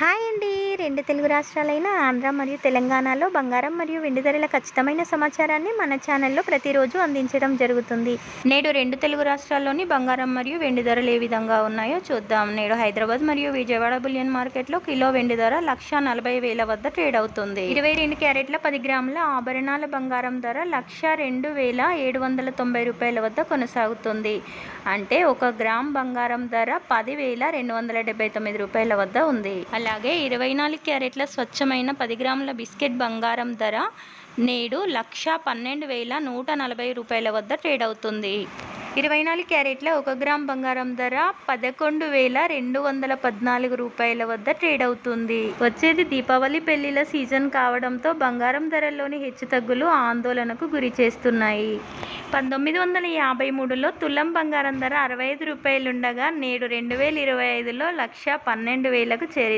Hi అండి. రెండు తెలుగు రాష్ట్రాలైన ఆంధ్ర మరియు తెలంగాణలో బంగారం మరియు వెండి ధరల ఖచ్చితమైన సమాచారాన్ని మన ఛానల్లో ప్రతిరోజు అందించడం జరుగుతుంది. నేడు రెండు తెలుగు రాష్ట్రాల్లోని బంగారం మరియు వెండి ధరలు ఏ విధంగా ఉన్నాయో చూద్దాం. నేడు హైదరాబాద్ మరియు విజయవాడ బులియన్ మార్కెట్లో కిలో వెండి ధర 1,40,000 వద్ద ట్రేడ్ అవుతుంది. 22 క్యారెట్ల 10 గ్రాముల ఆభరణాల బంగారం ధర 1,02,790 రూపాయల వద్ద కొనసాగుతుంది. అంటే 1 గ్రామ్ బంగారం ధర 10,279 రూపాయల వద్ద ఉంది. అలాగే 24 క్యారెట్ల స్వచ్ఛమైన 10 గ్రాముల బిస్కెట్ బంగారం ధర నేడు 1,12,140 రూపాయల వద్ద ట్రేడ్ అవుతుంది. 24 క్యారెట్ల 1 గ్రామ్ బంగారం ధర 11,214 రూపాయల వద్ద ట్రేడ్ అవుతుంది. వచ్చేది దీపావళి పెళ్లిళ్ల సీజన్ కావడంతో బంగారం ధరల్లోని హెచ్చుతగ్గులు ఆందోళనకు గురి చేస్తున్నాయి. 1953లో తులం బంగారం ధర 65 రూపాయలుండగా నేడు 2025లో 1,12,000కు చేరింది.